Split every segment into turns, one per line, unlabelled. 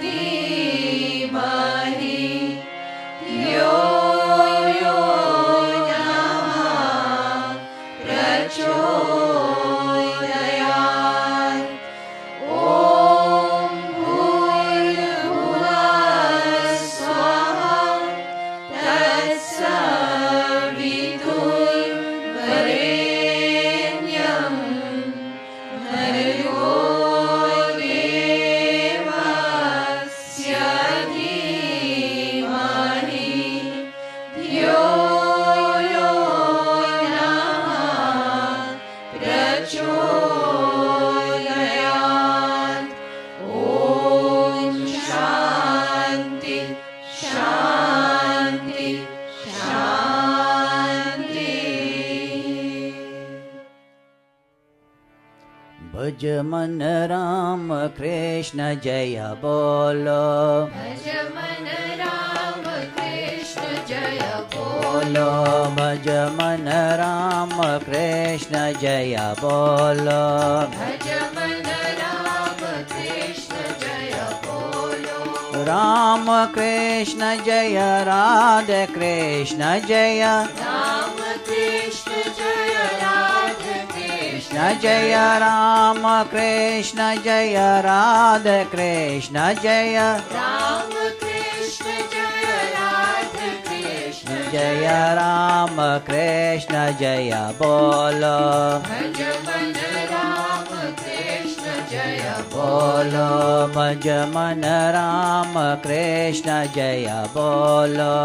धीमहि यो यो नमः प्रचोदयात्। ॐ भूर्भुवः स्वः तत्सवितुर्वरेण्यं भर्गो देवस्य धीमहि धियो यो नमः प्रचोदयात्। ॐ शान्ति शान्ति शान्ति।
भज मन राम कृष्ण जय बोलो,
भज मन राम कृष्ण जय
बोलो भज मन राम कृष्ण जय बोलो,
भज मन राम कृष्ण जय बोलो।
राम कृष्ण जय राधे कृष्ण जय,
राम कृष्ण जय राधे कृष्ण
जय राम कृष्ण जय राधे कृष्ण जय,
राम कृष्ण जय राधे कृष्ण
जय राम कृष्ण जय बोलो,
भज मन राम कृष्ण जय
बोलो भज मन राम कृष्ण जय बोलो,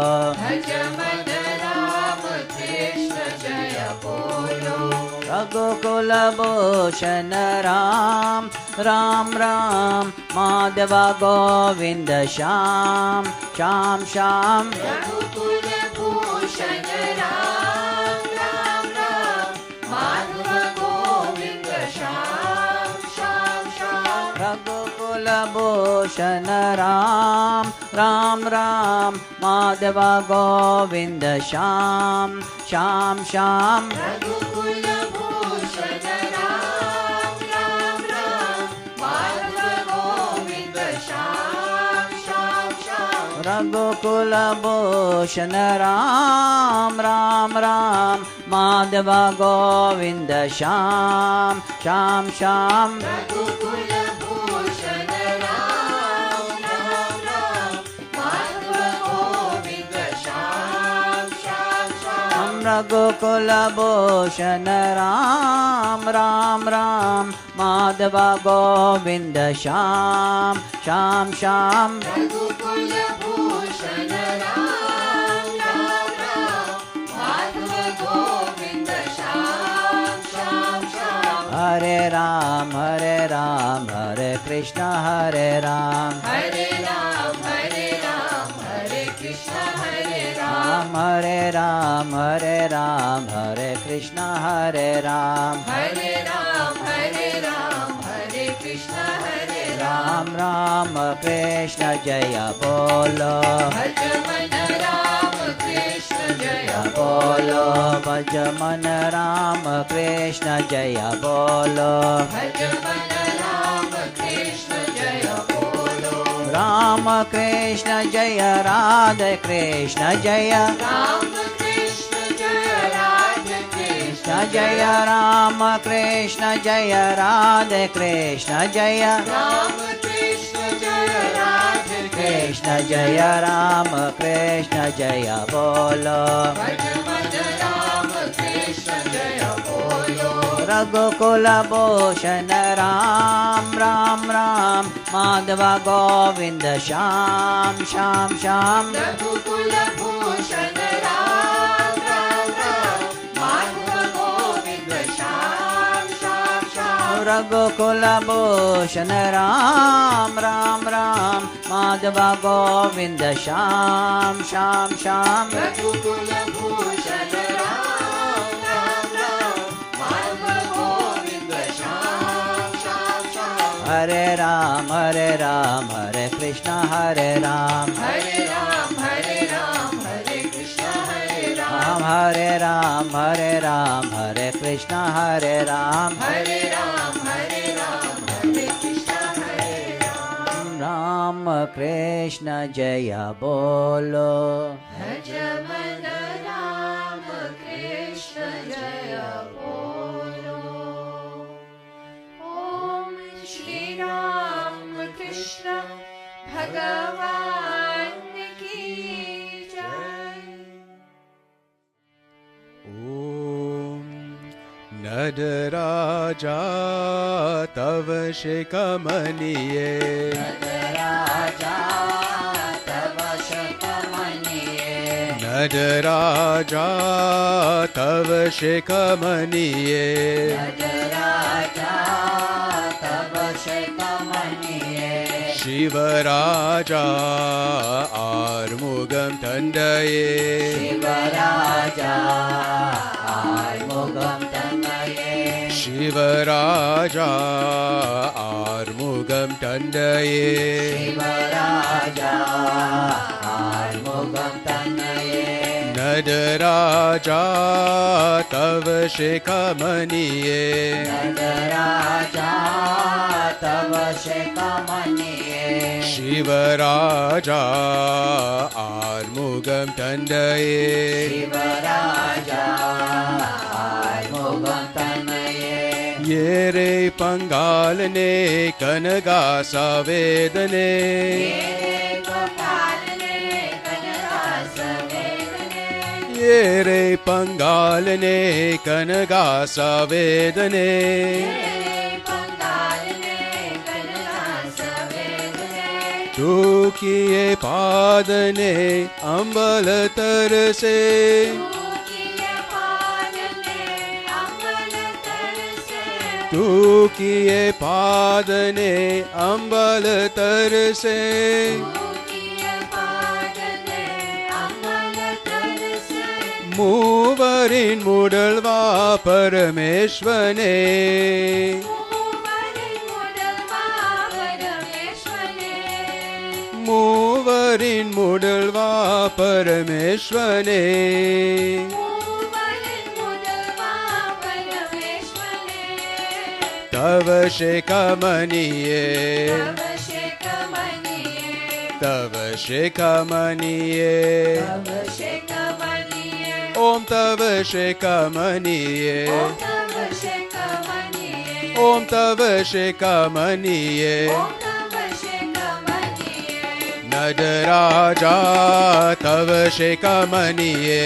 भज मन राम कृष्ण जय बोलो।
रघुकुल भूषण राम राम राम माधव गोविंद श्याम श्याम श्याम,
रघुकुल भूषण राम राम राम माधव गोविंद श्याम श्याम श्याम।
रघुकुल भूषण राम राम राम माधव गोविंद श्याम श्याम श्याम,
रघुकुल भूषण राम राम राम माधव गोविंद श्याम श्याम श्याम।
रघुकुल भूषण राम राम राम माधव गोविंद श्याम श्याम श्याम,
रघुकुल भूषण राम राम राम माधव गोविंद श्याम श्याम श्याम।
रघुकुल भूषण राम राम राम माधव गोविंद श्याम श्याम श्याम,
रघुकुल भूषण राम राम राम माधव गोविंद श्याम श्याम श्याम।
हरे राम हरे कृष्ण हरे राम
हरे राम हरे कृष्ण हरे राम
हरे राम हरे कृष्ण हरे राम,
हरे राम हरे कृष्ण हरे
राम राम कृष्ण जय बोलो,
भज मन राम कृष्ण जय
बोलो भज मन राम कृष्ण जय बोलो,
भज मन राम कृष्ण जय बोलो।
राम कृष्ण जय राधे कृष्ण जय,
राम कृष्ण जय राधे कृष्ण
जय राम कृष्ण जय राधे कृष्ण जय,
राम कृष्ण जय राधे
कृष्ण जय राम कृष्ण जय बोलो,
भज मन राम कृष्ण जय बोलो।
रघुकुल भूषण राम राम राम माधव गोविंद श्याम श्याम श्याम,
रघुकुल भूषण राम राम राम माधव गोविंद श्याम श्याम श्याम।
रघुकुल भूषण राम राम राम माधव गोविंद श्याम श्याम श्याम,
रघुकुल भूषण राम राम राम माधव गोविंद श्याम श्याम श्याम।
हरे राम हरे कृष्ण हरे राम
हरे राम हरे कृष्ण हरे राम
हरे राम हरे कृष्ण हरे राम,
हरे राम हरे कृष्ण हरे राम
राम राम कृष्ण जय बोलो
भज मन राम कृष्ण जय बोलो ओम श्री राम कृष्ण भगवान की जय
ओम नटराजा तव शिखमनिये
नटराजा तव शिखमनिये
नटराजा तव शिखमनिये
नटराजा तव शिखमनिये
शिवराजा आर्मुगं तण्डये
शिवराजा आर्मुगं तण्डये
शिवराजा आर्मुगं तण्डये
शिवराजा आर्मुगं तण्डये
नटराजा तव शिखमनिये
नटराजा तव शिखमनिये
शिवराजा आर्मुगं तण्डये
शिवराजा आर्मुगं तण्डये
ये रे पंगालने कनगा सवेदने ये रे पंगालने कनगा सवेदने तू किए पादने अम्बल तरसे तू किए पादने अम्बल तरसे मूवरिन मुडल्वा परमेश्वने मूवरिन मुडल्वा परमेश्वने तव शिखमनिये तव शिखमनिये ओम तव शिखमनिये ओम तव शिखमनिये नटराजा तव शिखमनिये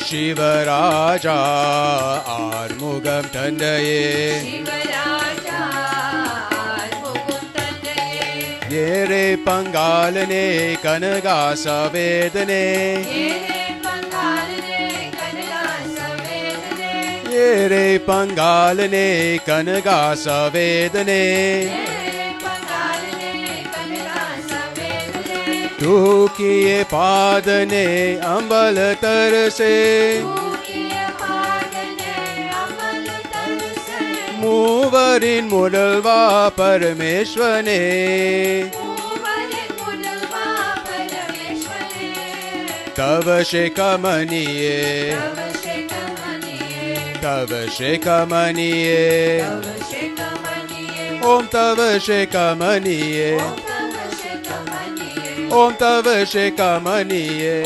शिवराजा आर्मुगं तण्डये ये रे पंगालने कनगा सवेदने ये रे पंगालने कनगा सवेदने तू किए पादने अम्बल तरसे मूवरिन मुडल्वा परमेश्वने तव शिखमनिये तव शिखमनिये ओम तव शिखमनिये ओम तव शिखमनिये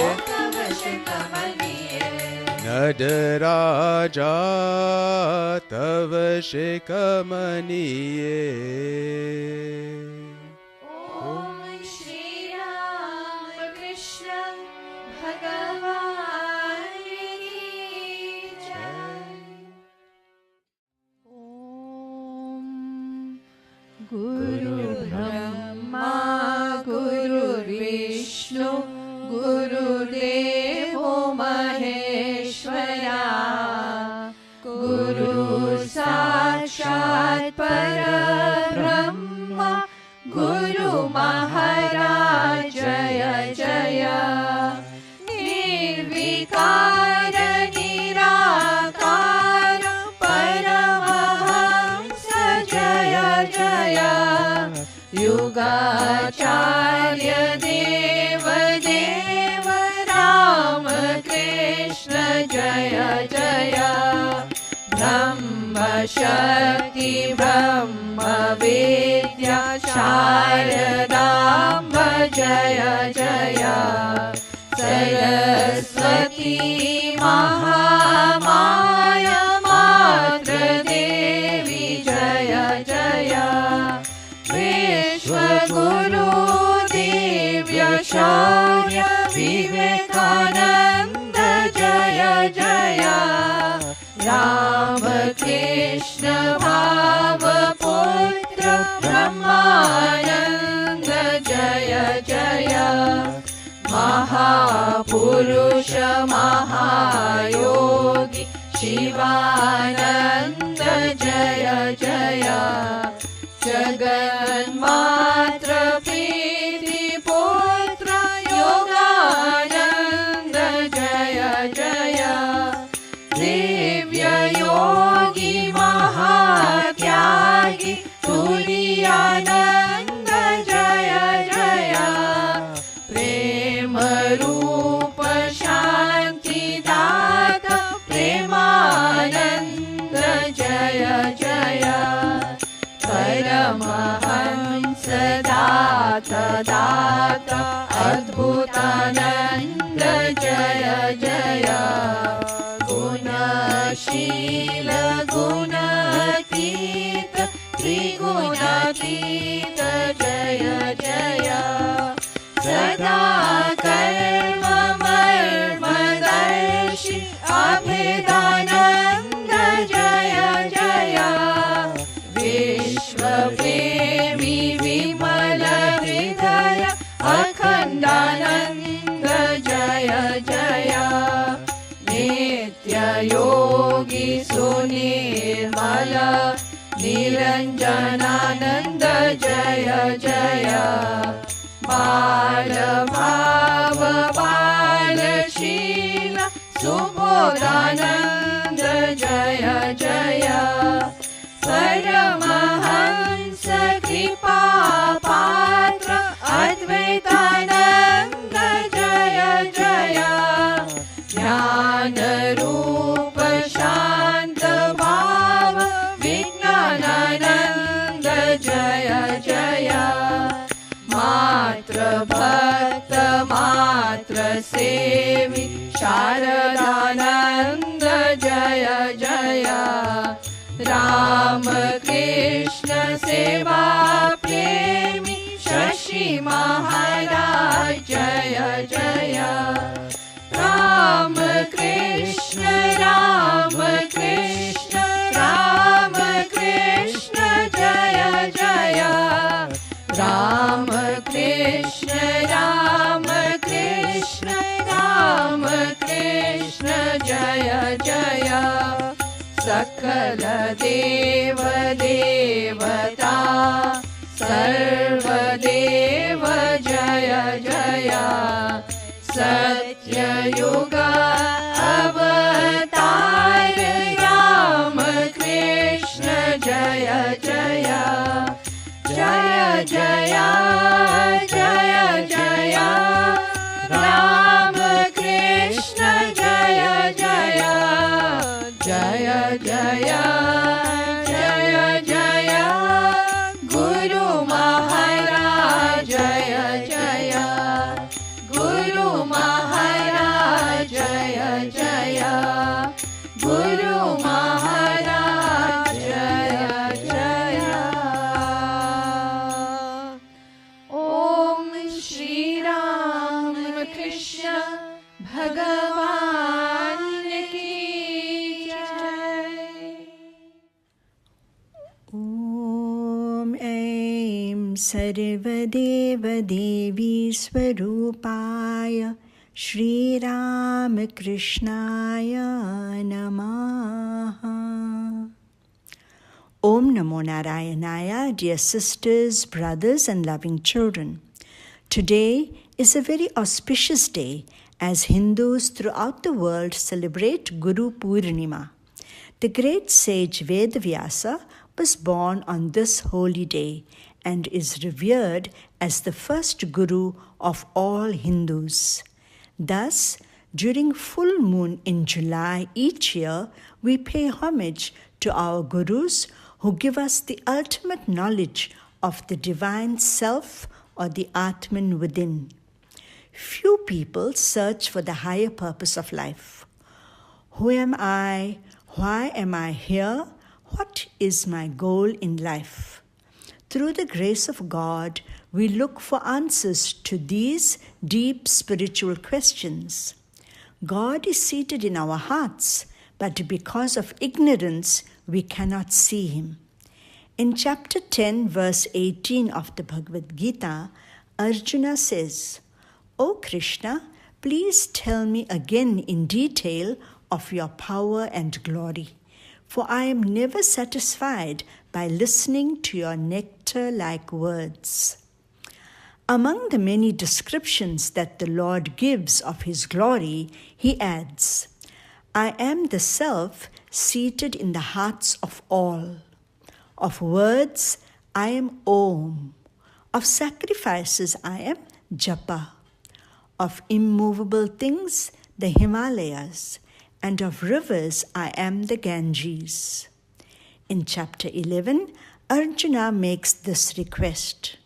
नटराजा तव शिखमनिये
ओम श्री राम कृष्ण भगवान की जय ओम गुरुर्ब्रह्मा गुरुर्विष्णु गुरुर्देवो महेश्वरा गुरु साक्षात् परब्रह्म गुरु महाराज जय जय निर्विकार निराकार परमहंस जय जय युगाचार्य देव देव राम कृष्ण जय जय ब्रह्मशक्ति ब्रह्मविद्या शारदाम्ब जय जय सरस्वती महामाया मातृदेवी जय जय विश्वगुरु दिव्य शौर्य विवेकानंद जय जय राम कृष्ण भावपुत्र ब्रह्मानंद जय जय महापुरुष महायोगी शिवानंद जय जय जगन्मात्र प्रीतिपुत्र योगानंद जय जय दिव्य योगी महात्यागी तुरीयानंद जय जय प्रेम रूप शांति दाता प्रेमानंद जय जय परमहंस दाता दाता अद्भुतानंद जय जय गुणशील गुणातीत त्रिगुणातीत जय जय सदा कर्म मर्मदर्शि अभिदानंद जय जय विश्वप्रेमी विमल हृदय अखंडानंद जय जय नित्य योगी सुनिर्मल निरंजनानंद जय जय बाल भाव बालशील सुबोधानंद जय जय परमहंस कृपा पात्र अद्वैतानंद जय जय ज्ञान रूप शांत भाव विज्ञानानंद जय जय मात्र भक्त मात्र सेवी शारदानंद जय जय राम कृष्ण सेवा प्रेमी शशि महाराज जय जय राम कृष्ण राम कृष्ण राम कृष्ण जय जय राम कृष्ण राम कृष्ण राम कृष्ण जय जय सकल देव देवता सर्वदेव जय जय सत्ययुग अवतार राम कृष्ण जय जय जय जय जय जय राम कृष्ण जय जय जय जय जय जय गुरु महाराज जय जय गुरु महाराज जय जय गुरु महाराज जय जय ओम श्री राम कृष्ण भगवान की जय
ॐ ऐं सर्वदेवदेवी स्वरूपाय श्रीरामकृष्णाय नमः. Om Namo Narayanaya, dear sisters, brothers and loving children. Today is a very auspicious day as Hindus throughout the world celebrate Guru Purnima. The great sage Vedavyasa was born on this holy day and is revered as the first Guru of all Hindus. Thus, during full moon in July each year, We pay homage to our gurus who give us the ultimate knowledge of the divine self or the Atman within. Few people search for the higher purpose of life. Who am I? Why am I here? What is my goal in life? Through the grace of God, we look for answers to these deep spiritual questions. God is seated in our hearts, but because of ignorance, we cannot see Him. In chapter 10, verse 18 of the Bhagavad Gita, Arjuna says, "O Krishna, please tell me again in detail of your power and glory, for I am never satisfied by listening to your nectar-like words." Among the many descriptions that the Lord gives of His glory, He adds, "I am the Self seated in the hearts of all. Of words, I am Om. Of sacrifices, I am Japa. Of immovable things, the Himalayas. And of rivers, I am the Ganges." In chapter 11, Arjuna makes this request,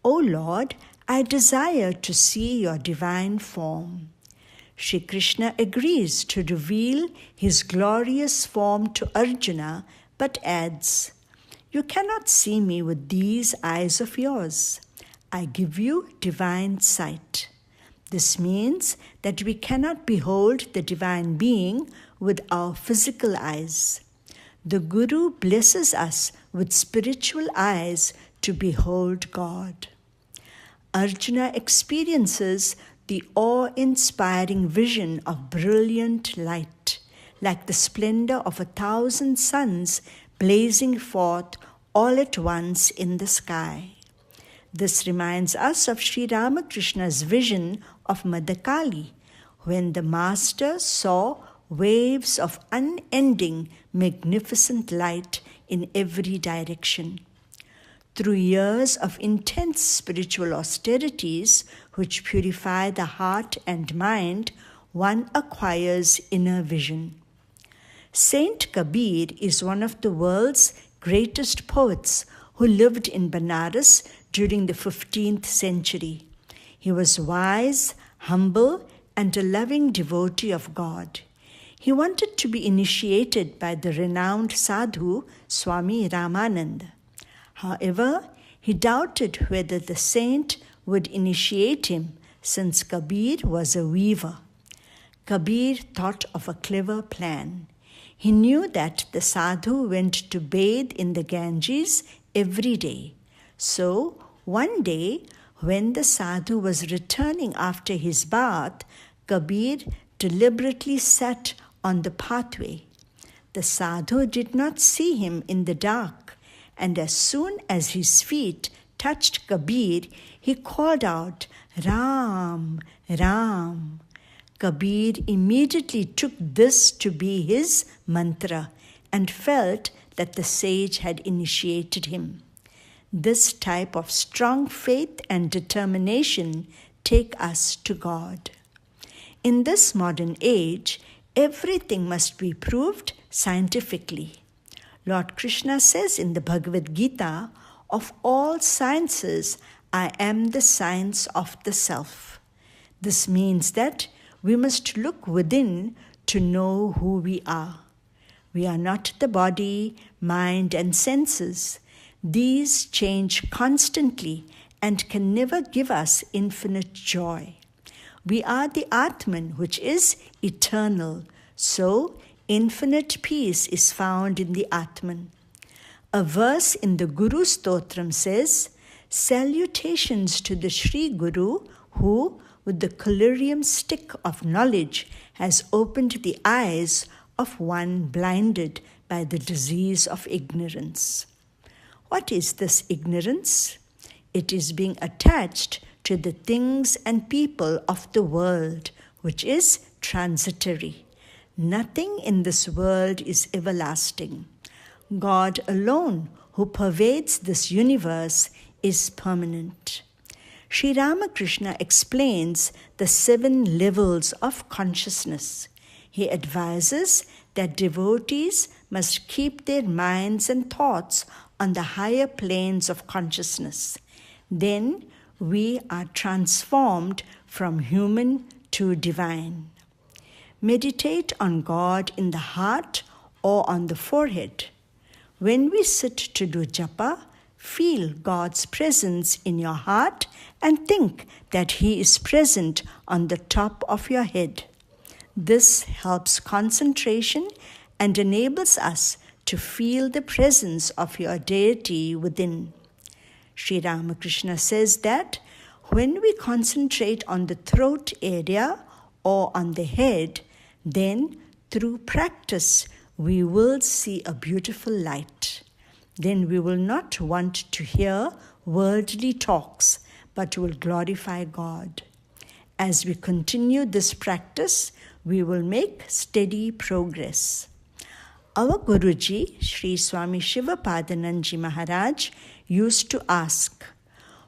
"O Lord, I desire to see your divine form." Shri Krishna agrees to reveal his glorious form to Arjuna, but adds, "You cannot see me with these eyes of yours. I give you divine sight." This means that we cannot behold the divine being with our physical eyes. The Guru blesses us with spiritual eyes to behold God. Arjuna experiences the awe-inspiring vision of brilliant light, like the splendor of 1,000 suns blazing forth all at once in the sky. This reminds us of Sri Ramakrishna's vision of Madakali, when the Master saw waves of unending, magnificent light in every direction. Through years of intense spiritual austerities, which purify the heart and mind, one acquires inner vision. Saint Kabir is one of the world's greatest poets who lived in Benares during the 15th century. He was wise, humble, and a loving devotee of God. He wanted to be initiated by the renowned sadhu Swami Ramananda. However, he doubted whether the saint would initiate him, since Kabir was a weaver. Kabir thought of a clever plan. He knew that the sadhu went to bathe in the Ganges every day. So, one day, when the sadhu was returning after his bath, Kabir deliberately sat on the pathway. The sadhu did not see him in the dark, and as soon as his feet touched Kabir, he called out, "Ram, Ram." Kabir immediately took this to be his mantra and felt that the sage had initiated him. This type of strong faith and determination take us to God. In this modern age, everything must be proved scientifically. Lord Krishna says in the Bhagavad Gita, "Of all sciences, I am the science of the self." This means that we must look within to know who we are. We are not the body, mind, and senses. These change constantly and can never give us infinite joy. We are the Atman, which is eternal, so infinite peace is found in the Atman. A verse in the Guru Stotram says, "Salutations to the Sri Guru who, with the collyrium stick of knowledge, has opened the eyes of one blinded by the disease of ignorance." What is this ignorance? It is being attached to the things and people of the world, which is transitory. Nothing in this world is everlasting. God alone, who pervades this universe, is permanent. Sri Ramakrishna explains the 7 levels of consciousness. He advises that devotees must keep their minds and thoughts on the higher planes of consciousness. Then we are transformed from human to divine. Meditate on God in the heart or on the forehead. When we sit to do japa, feel God's presence in your heart and think that He is present on the top of your head. This helps concentration and enables us to feel the presence of your deity within. Sri Ramakrishna says that when we concentrate on the throat area or on the head, then through practice we will see a beautiful light. Then we will not want to hear worldly talks, but will glorify God. As we continue this practice, we will make steady progress. Our Guruji, Sri Swami Shivapadananji Maharaj, used to ask,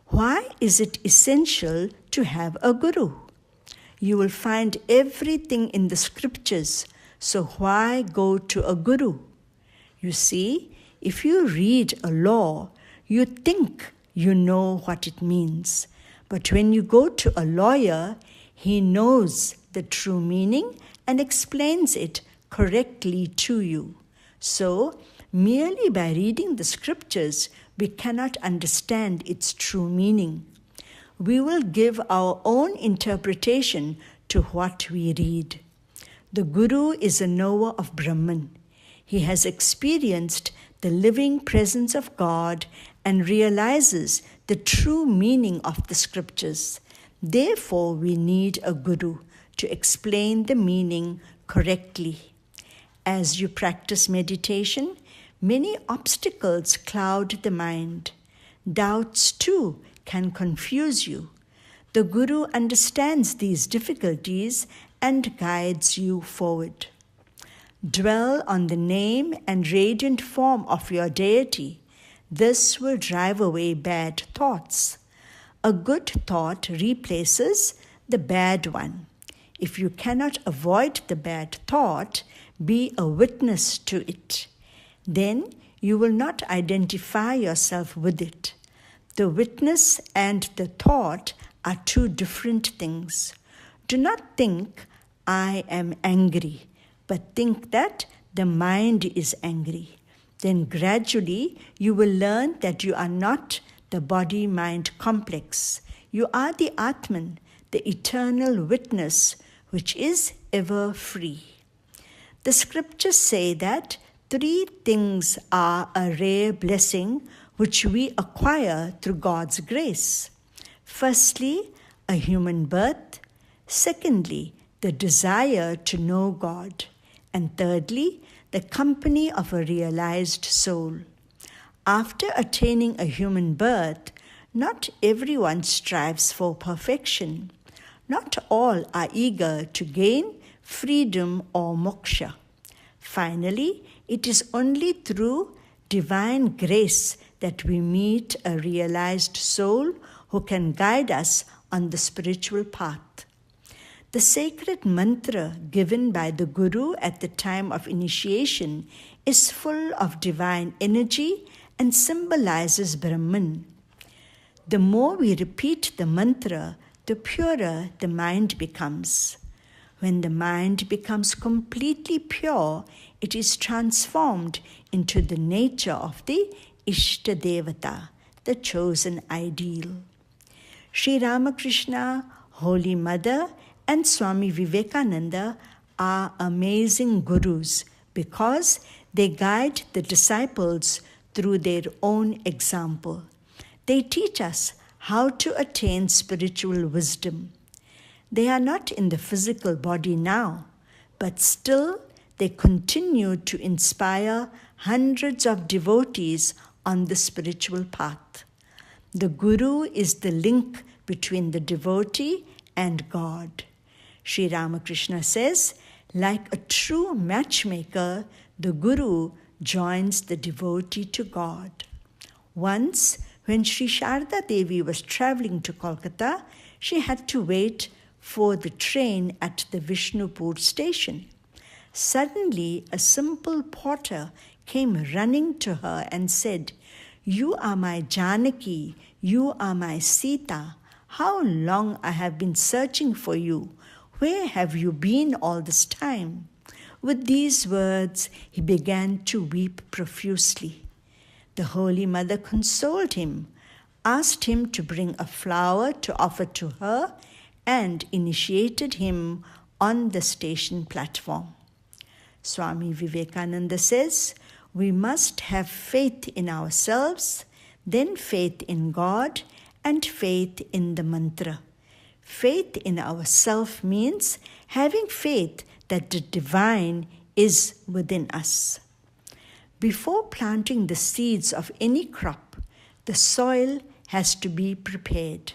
why is it essential to have a Guru? You will find everything in the scriptures, so why go to a Guru? You see, if you read a law, you think you know what it means. But when you go to a lawyer, he knows the true meaning and explains it correctly to you. So, merely by reading the scriptures, we cannot understand its true meaning. We will give our own interpretation to what we read. The Guru is a knower of Brahman. He has experienced the living presence of God and realizes the true meaning of the scriptures. Therefore, we need a Guru to explain the meaning correctly. As you practice meditation, many obstacles cloud the mind. Doubts, too, can confuse you. The Guru understands these difficulties and guides you forward. Dwell on the name and radiant form of your deity. This will drive away bad thoughts. A good thought replaces the bad one. If you cannot avoid the bad thought, be a witness to it. Then you will not identify yourself with it. The witness and the thought are two different things. Do not think, I am angry, but think that the mind is angry. Then gradually you will learn that you are not the body-mind complex. You are the Atman, the eternal witness, which is ever free. The scriptures say that 3 things are a rare blessing which we acquire through God's grace. Firstly, a human birth. Secondly, the desire to know God. And thirdly, the company of a realized soul. After attaining a human birth, not everyone strives for perfection. Not all are eager to gain freedom or moksha. Finally, it is only through divine grace that we meet a realized soul who can guide us on the spiritual path. The sacred mantra given by the Guru at the time of initiation is full of divine energy and symbolizes Brahman. The more we repeat the mantra, the purer the mind becomes. When the mind becomes completely pure, it is transformed into the nature of the Ishta Devata, the chosen ideal. Sri Ramakrishna, Holy Mother, and Swami Vivekananda are amazing gurus because they guide the disciples through their own example. They teach us how to attain spiritual wisdom. They are not in the physical body now, but still they continue to inspire hundreds of devotees on the spiritual path. The Guru is the link between the devotee and God. Sri Ramakrishna says, like a true matchmaker, the Guru joins the devotee to God. Once, when Sri Sarada Devi was traveling to Kolkata, she had to wait for the train at the Vishnupur station. Suddenly, a simple porter came running to her and said, "You are my Janaki, you are my Sita. How long I have been searching for you. Where have you been all this time?" With these words, he began to weep profusely. The Holy Mother consoled him, asked him to bring a flower to offer to her, and initiated him on the station platform. Swami Vivekananda says, we must have faith in ourselves, then faith in God, and faith in the mantra. Faith in ourself means having faith that the divine is within us. Before planting the seeds of any crop, the soil has to be prepared.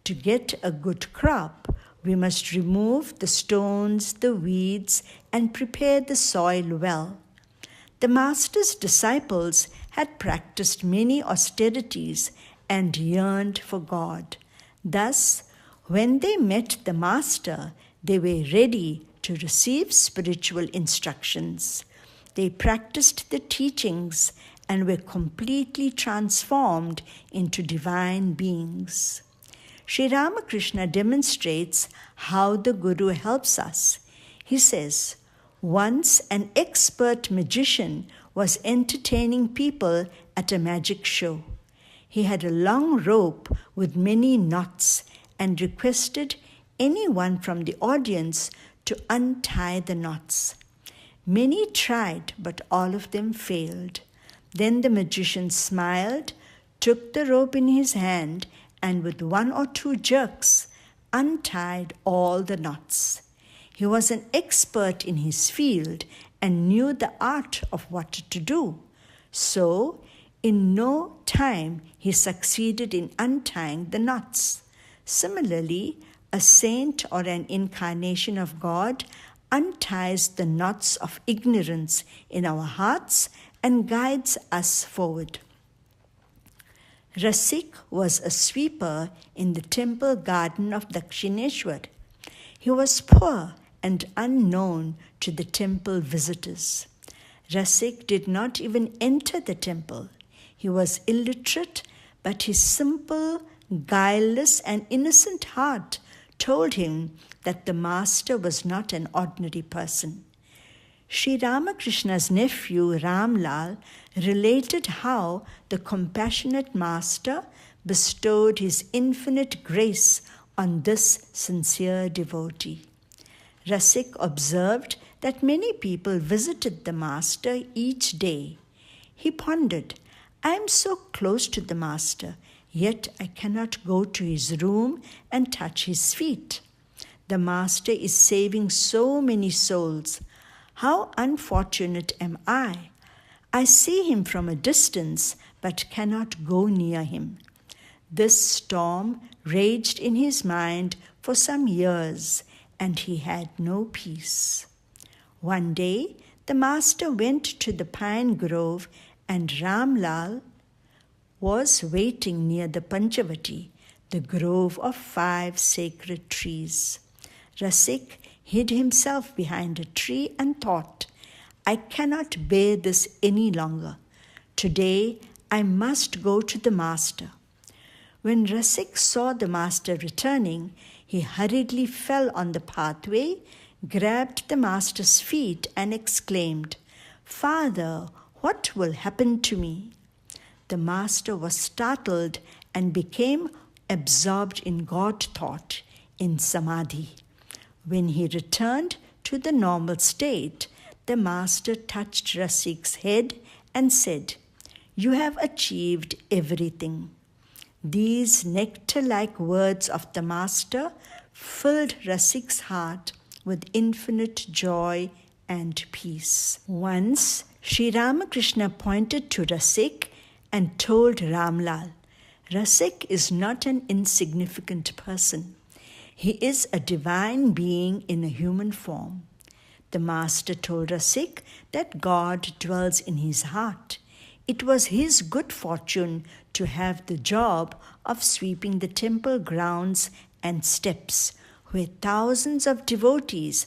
To get a good crop, we must remove the stones, the weeds, and prepare the soil well. The Master's disciples had practiced many austerities and yearned for God. Thus, when they met the Master, they were ready to receive spiritual instructions. They practiced the teachings and were completely transformed into divine beings. Sri Ramakrishna demonstrates how the Guru helps us. He says, once an expert magician was entertaining people at a magic show. He had a long rope with many knots and requested anyone from the audience to untie the knots. Many tried, but all of them failed. Then the magician smiled, took the rope in his hand, and with 1 or 2 jerks, untied all the knots. He was an expert in his field and knew the art of what to do. So, in no time, he succeeded in untying the knots. Similarly, a saint or an incarnation of God unties the knots of ignorance in our hearts and guides us forward. Rasik was a sweeper in the temple garden of Dakshineshwar. He was poor and unknown to the temple visitors. Rasik did not even enter the temple. He was illiterate, but his simple, guileless, and innocent heart told him that the Master was not an ordinary person. Sri Ramakrishna's nephew Ramlal related how the compassionate Master bestowed his infinite grace on this sincere devotee. Rasik observed that many people visited the Master each day. He pondered, I am so close to the Master, yet I cannot go to his room and touch his feet. The Master is saving so many souls. How unfortunate am I? I see him from a distance, but cannot go near him. This storm raged in his mind for some years, and he had no peace. One day, the Master went to the pine grove, and Ramlal was waiting near the Panchavati, the grove of 5 sacred trees. Rasik hid himself behind a tree and thought, I cannot bear this any longer. Today, I must go to the Master. When Rasik saw the Master returning, he hurriedly fell on the pathway, grabbed the Master's feet, and exclaimed, Father, what will happen to me? The Master was startled and became absorbed in God thought, in Samadhi. When he returned to the normal state, the Master touched Rasik's head and said, You have achieved everything. These nectar-like words of the Master filled Rasik's heart with infinite joy and peace. Once, Sri Ramakrishna pointed to Rasik and told Ramlal, Rasik is not an insignificant person. He is a divine being in a human form. The Master told Rasik that God dwells in his heart. It was his good fortune to have the job of sweeping the temple grounds and steps, where thousands of devotees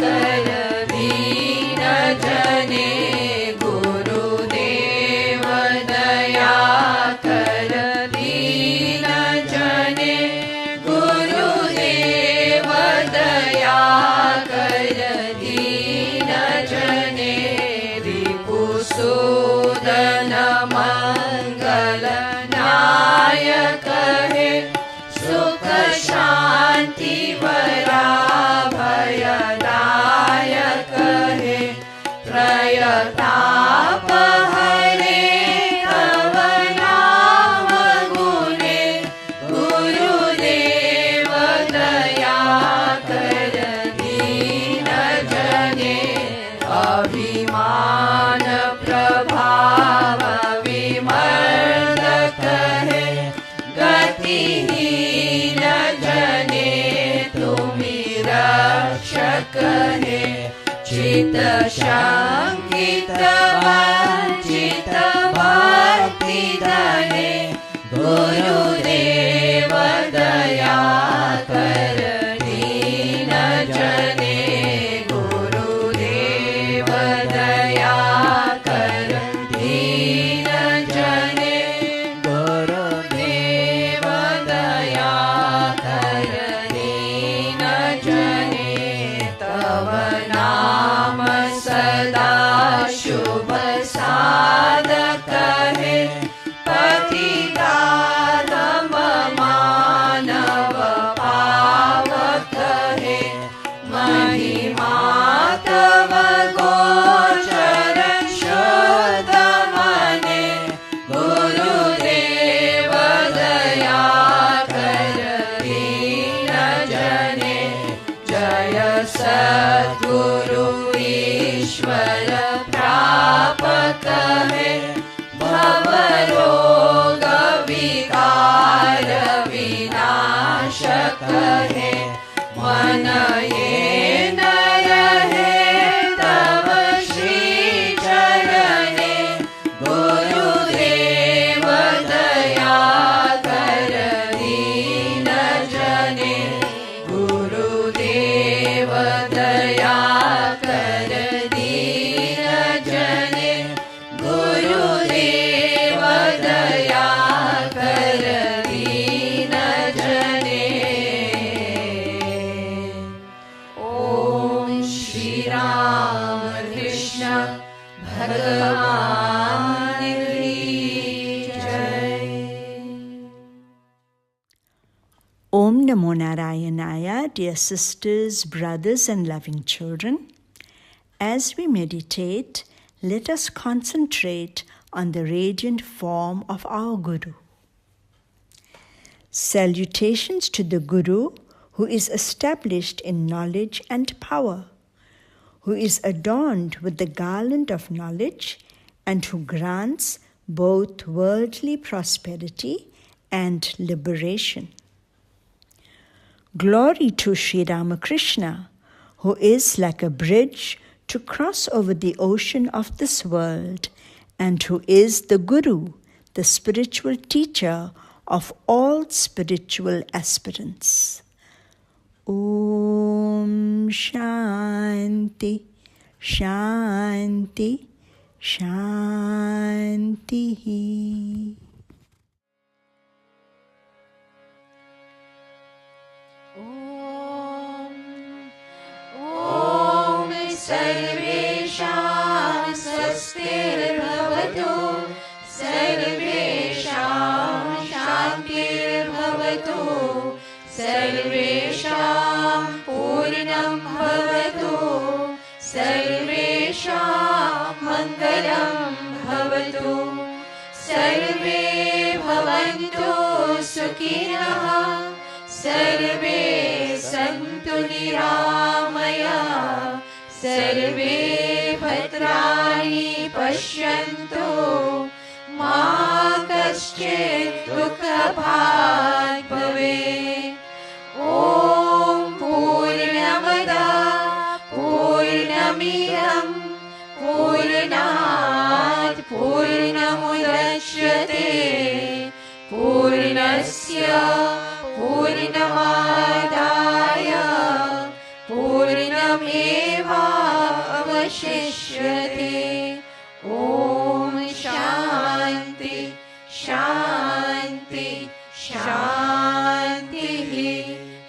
कर दीन जने गुरुदेव दया कर दीन जने गुरुदेव दया कर दीन जने रिपुसूदन मंगल नायक है सुख शांति वरा भयदायक है प्रयताप हरे तव नाम गुणे गुरुदेव दया कहे चित शंकित वंचित भक्ति दहे गुरुदेव दया कर दीन जने गुरुदेव दया कर दीन जने गुरुदेव दया कर दीन जने तव नाम सदा शुभ साधक है पतिदानम मानव पावक है महिमा तव गोचर शुद्ध मने गुरुदेव दया कर दीन जने जय सद्गुरु ईश्वर प्रापक है भवरोग विकार विनाशक है मन ये न रहे तव श्री चरणे गुरुदेव दया कर दीन जने गुरुदेव दया कर दीन जने गुरुदेव दया कर दीन जने ओम श्री राम कृष्ण भगवान की जय।
Om Namo Narayanaya, dear sisters, brothers, and loving children. As we meditate, let us concentrate on the radiant form of our Guru. Salutations to the Guru, who is established in knowledge and power, who is adorned with the garland of knowledge, and who grants both worldly prosperity and liberation. Glory to Sri Ramakrishna, who is like a bridge to cross over the ocean of this world, and who is the Guru, the spiritual teacher of all spiritual aspirants. Om Shanti, Shanti, Shanti.
ॐ सर्वेषां स्वस्तिर्भवतु सर्वेषां शान्तिर्भवतु सर्वेषां पूर्णं भवतु सर्वेषां मङ्गलं भवतु सर्वे भवन्तु सुखिनः सर्वे सन्तु निरामया सर्वे भद्राणि पश्यन्तु मा कश्चित् दुःखभाग् भवेत्। ॐ पूर्णमदः पूर्णमिदं पूर्णात् पूर्णमुदच्यते पूर्णस्य पूर्णमादाय पूर्णमेवावशिष्यते। ॐ शान्ति शान्ति शान्तिः।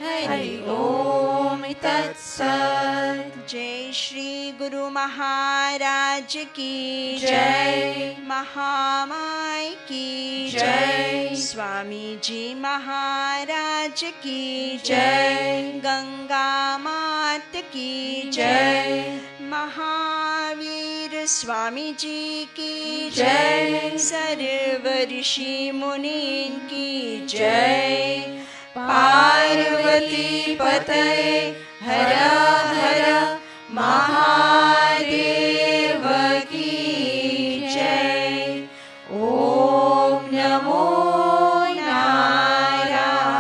हरि ओम तत्सत्।
जय श्री गुरु महाराज की
जय।
महामाई की
जय।
स्वामी जी महाराज की
जय।
गंगा मात की
जय।
महावीर स्वामी जी की
जय।
सर्व ऋषि मुनीन की
जय। पार्वती पतये हर हर महादेव की जय। ओम नमो नारायणाय।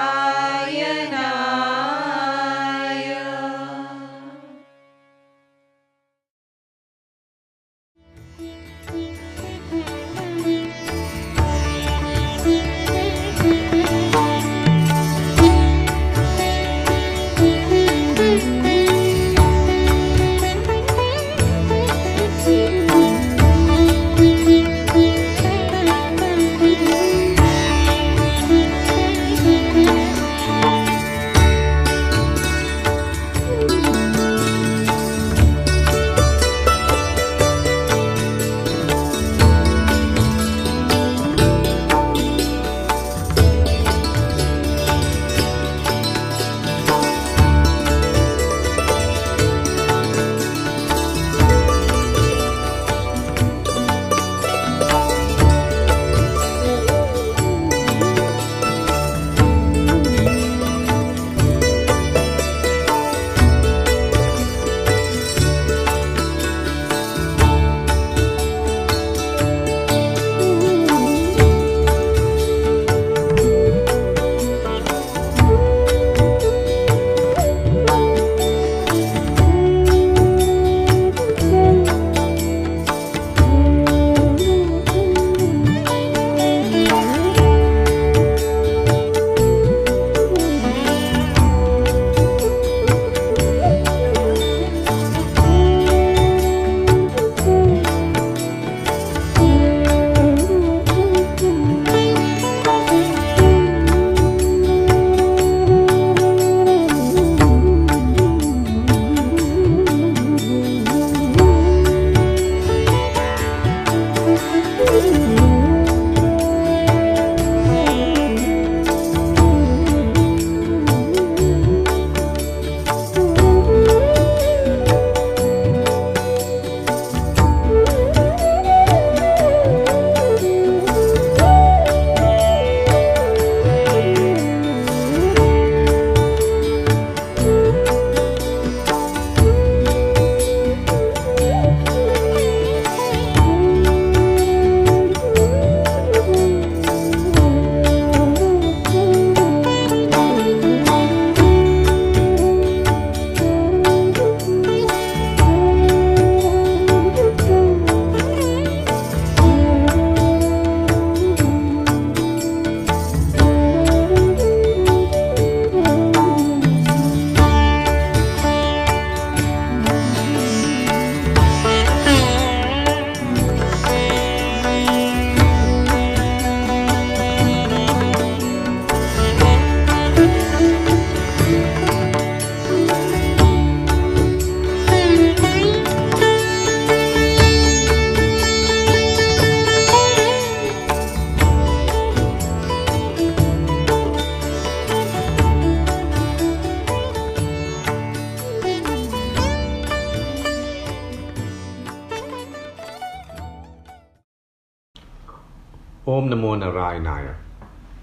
Om Namo Narayanaya.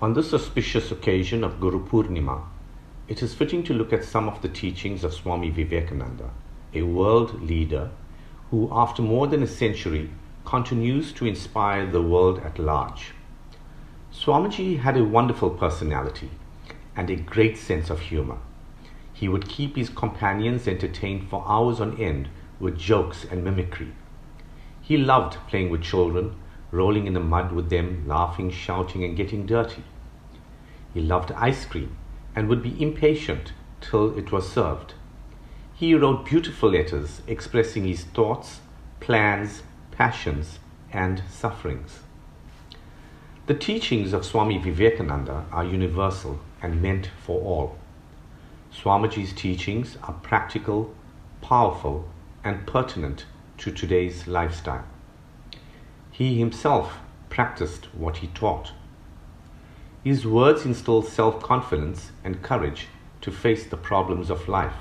On this auspicious occasion of Guru Purnima, it is fitting to look at some of the teachings of Swami Vivekananda, a world leader who, after more than a century, continues to inspire the world at large. Swamiji had a wonderful personality and a great sense of humor. He would keep his companions entertained for hours on end with jokes and mimicry. He loved playing with children, rolling in the mud with them, laughing, shouting, and getting dirty. He loved ice cream and would be impatient till it was served. He wrote beautiful letters expressing his thoughts, plans, passions, and sufferings. The teachings of Swami Vivekananda are universal and meant for all. Swamiji's teachings are practical, powerful, and pertinent to today's lifestyle. He himself practiced what he taught. His words instill self-confidence and courage to face the problems of life.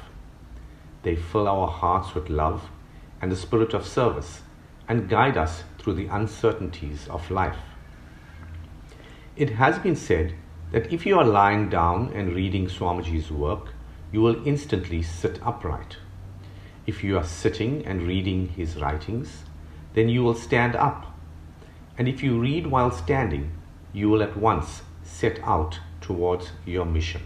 They fill our hearts with love and the spirit of service and guide us through the uncertainties of life. It has been said that if you are lying down and reading Swamiji's work, you will instantly sit upright. If you are sitting and reading his writings, then you will stand up. And if you read while standing, you will at once set out towards your mission.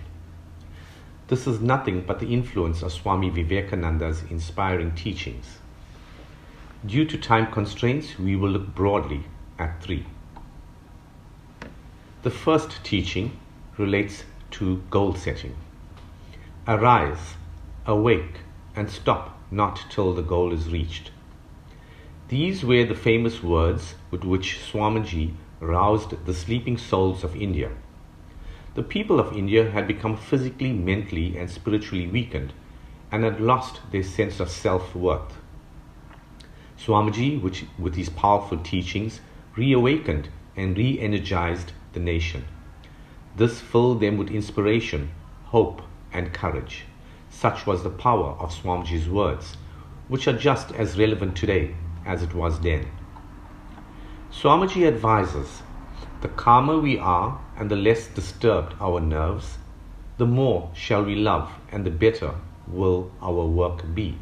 This is nothing but the influence of Swami Vivekananda's inspiring teachings. Due to time constraints, we will look broadly at three. The first teaching relates to goal setting. Arise, awake, and stop not till the goal is reached. These were the famous words with which Swamiji roused the sleeping souls of India. The people of India had become physically, mentally, and spiritually weakened and had lost their sense of self-worth. Swamiji, with his powerful teachings, reawakened and re-energized the nation. This filled them with inspiration, hope, and courage. Such was the power of Swamiji's words, which are just as relevant today as it was then. Swamiji advises, the calmer we are and the less disturbed our nerves, the more shall we love and the better will our work be.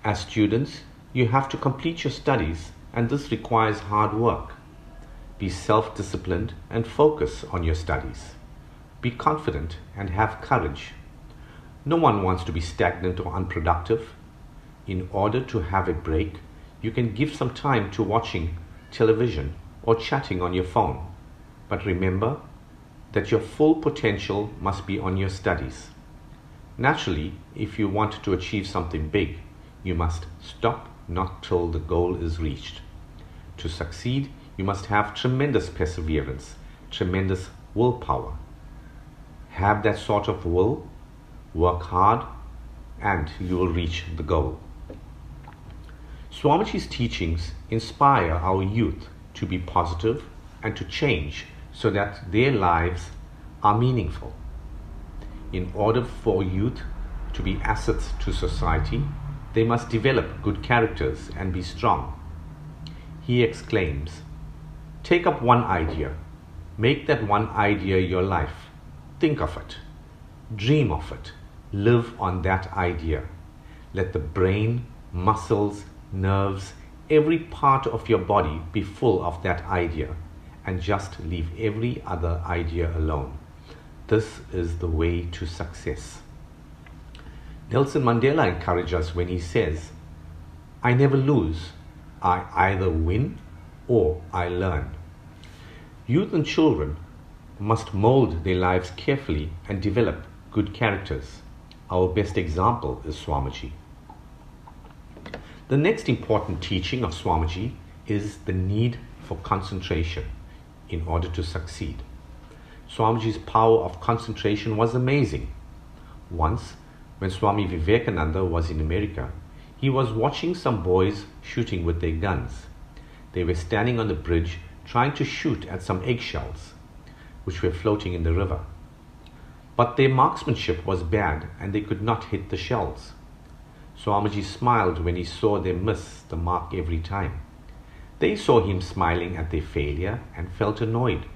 As students, you have to complete your studies, and this requires hard work. Be self-disciplined and focus on your studies. Be confident and have courage. No one wants to be stagnant or unproductive. In order to have a break, you can give some time to watching television or chatting on your phone. But remember that your full potential must be on your studies. Naturally, if you want to achieve something big, you must stop not till the goal is reached. To succeed, you must have tremendous perseverance, tremendous willpower. Have that sort of will, work hard, and you will reach the goal. Swamiji's teachings inspire our youth to be positive and to change so that their lives are meaningful. In order for youth to be assets to society, they must develop good characters and be strong. He exclaims, take up one idea, make that one idea your life, think of it, dream of it, live on that idea. Let the brain, muscles, nerves, every part of your body be full of that idea, and just leave every other idea alone. This is the way to success. Nelson Mandela encourages us when he says, I never lose, I either win or I learn. Youth and children must mold their lives carefully and develop good characters. Our best example is Swamiji. The next important teaching of Swamiji is the need for concentration in order to succeed. Swamiji's power of concentration was amazing. Once, when Swami Vivekananda was in America, he was watching some boys shooting with their guns. They were standing on the bridge trying to shoot at some eggshells, which were floating in the river. But their marksmanship was bad and they could not hit the shells. Swamiji smiled when he saw them miss the mark every time. They saw him smiling at their failure and felt annoyed.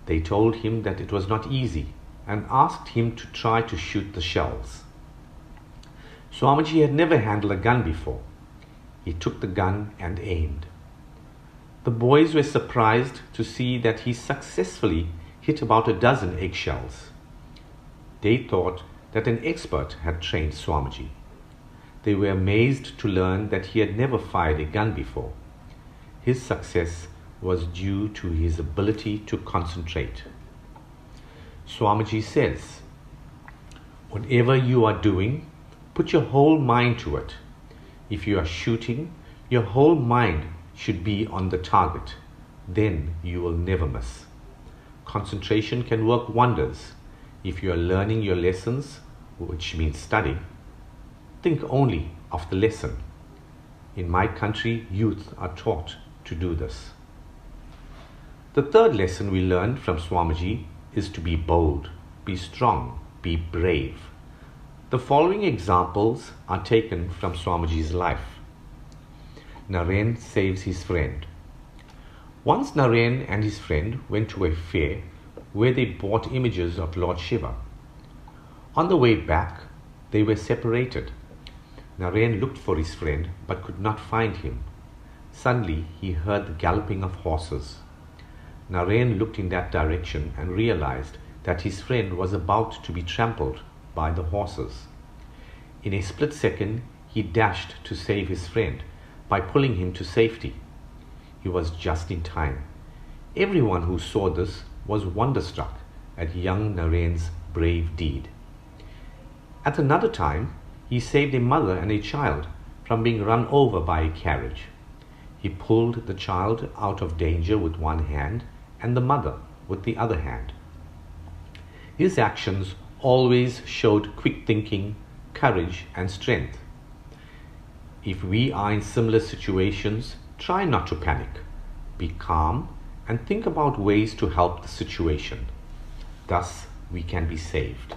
They told him that it was not easy and asked him to try to shoot the shells. Swamiji had never handled a gun before. He took the gun and aimed. The boys were surprised to see that he successfully hit about a dozen eggshells. They thought that an expert had trained Swamiji. They were amazed to learn that he had never fired a gun before. His success was due to his ability to concentrate. Swamiji says, "Whatever you are doing, put your whole mind to it. If you are shooting, your whole mind should be on the target. Then you will never miss. Concentration can work wonders. If you are learning your lessons, which means study, think only of the lesson. In my country, youth are taught to do this." The third lesson we learned from Swamiji is to be bold, be strong, be brave. The following examples are taken from Swamiji's life. Naren saves his friend. Once Naren and his friend went to a fair where they bought images of Lord Shiva. On the way back, they were separated. Naren looked for his friend but could not find him. Suddenly, he heard the galloping of horses. Naren looked in that direction and realized that his friend was about to be trampled by the horses. In a split second, he dashed to save his friend by pulling him to safety. He was just in time. Everyone who saw this was wonderstruck at young Naren's brave deed. At another time, he saved a mother and a child from being run over by a carriage. He pulled the child out of danger with one hand and the mother with the other hand. His actions always showed quick thinking, courage, and strength. If we are in similar situations, try not to panic. Be calm and think about ways to help the situation. Thus, we can be saved.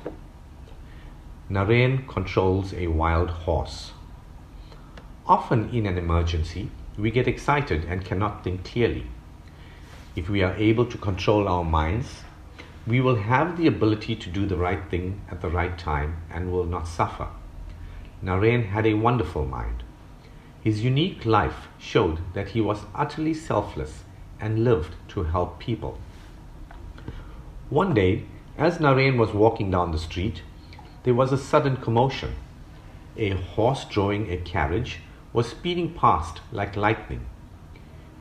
Naren controls a wild horse. Often in an emergency, we get excited and cannot think clearly. If we are able to control our minds, we will have the ability to do the right thing at the right time and will not suffer. Naren had a wonderful mind. His unique life showed that he was utterly selfless and lived to help people. One day, as Naren was walking down the street, there was a sudden commotion. A horse drawing a carriage was speeding past like lightning.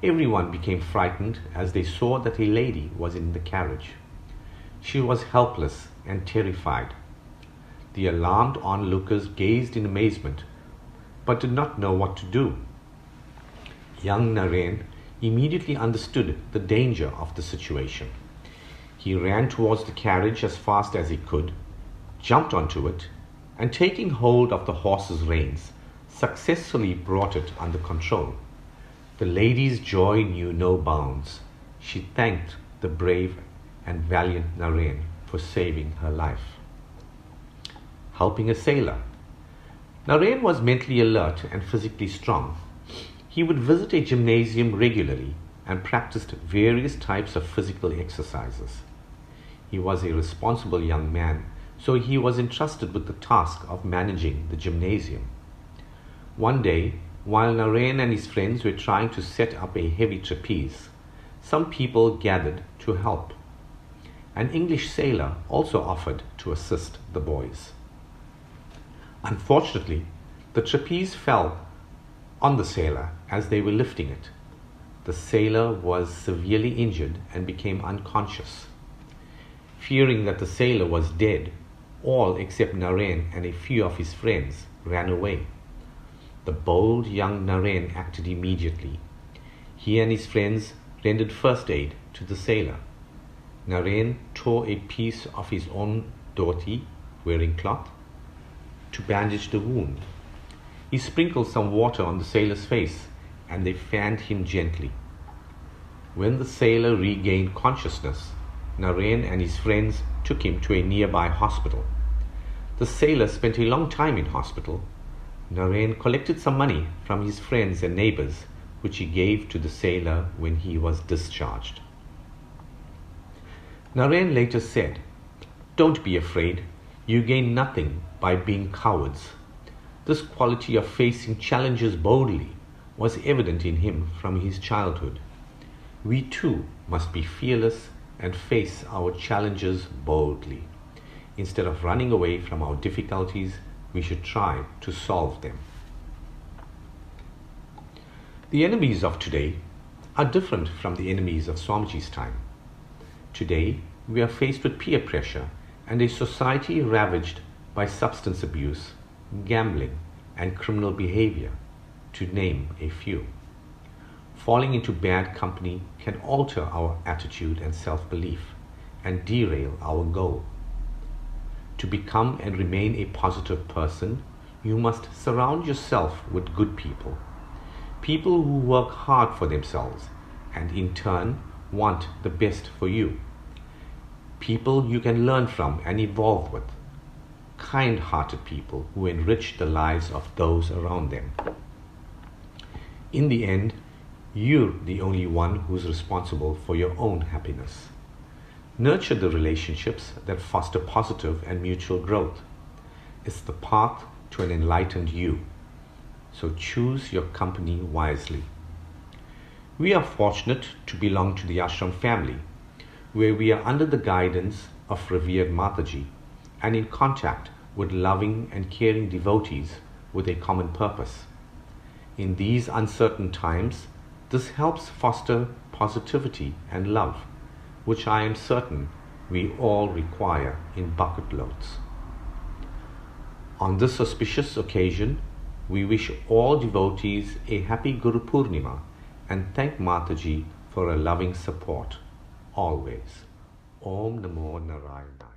Everyone became frightened as they saw that a lady was in the carriage. She was helpless and terrified. The alarmed onlookers gazed in amazement, but did not know what to do. Young Naren immediately understood the danger of the situation. He ran towards the carriage as fast as he could, jumped onto it, and taking hold of the horse's reins, successfully brought it under control. The lady's joy knew no bounds. She thanked the brave and valiant Naren for saving her life. Helping a sailor. Naren was mentally alert and physically strong. He would visit a gymnasium regularly and practiced various types of physical exercises. He was a responsible young man, so he was entrusted with the task of managing the gymnasium. One day, while Naren and his friends were trying to set up a heavy trapeze, some people gathered to help. An English sailor also offered to assist the boys. Unfortunately, the trapeze fell on the sailor as they were lifting it. The sailor was severely injured and became unconscious. Fearing that the sailor was dead, all except Naren and a few of his friends ran away. The bold young Naren acted immediately. He and his friends rendered first aid to the sailor. Naren tore a piece of his own dhoti, wearing cloth, to bandage the wound. He sprinkled some water on the sailor's face and they fanned him gently. When the sailor regained consciousness, Naren and his friends took him to a nearby hospital. The sailor spent a long time in hospital. Naren collected some money from his friends and neighbors which he gave to the sailor when he was discharged. Narayan later said, "Don't be afraid, you gain nothing by being cowards." This quality of facing challenges boldly was evident in him from his childhood. We too must be fearless and face our challenges boldly. Instead of running away from our difficulties, we should try to solve them. The enemies of today are different from the enemies of Swamiji's time. Today, we are faced with peer pressure and a society ravaged by substance abuse, gambling, and criminal behavior, to name a few. Falling into bad company can alter our attitude and self-belief and derail our goal. To become and remain a positive person, you must surround yourself with good people. People who work hard for themselves and in turn want the best for you. People you can learn from and evolve with. Kind-hearted people who enrich the lives of those around them. In the end, you're the only one who's responsible for your own happiness. Nurture the relationships that foster positive and mutual growth. It's the path to an enlightened you. So choose your company wisely. We are fortunate to belong to the ashram family, where we are under the guidance of revered Mataji and in contact with loving and caring devotees with a common purpose. In these uncertain times, this helps foster positivity and love, which I am certain we all require in bucket loads. On this auspicious occasion, we wish all devotees a happy Guru Purnima and thank Mataji for her loving support always. Om Namo Narayana.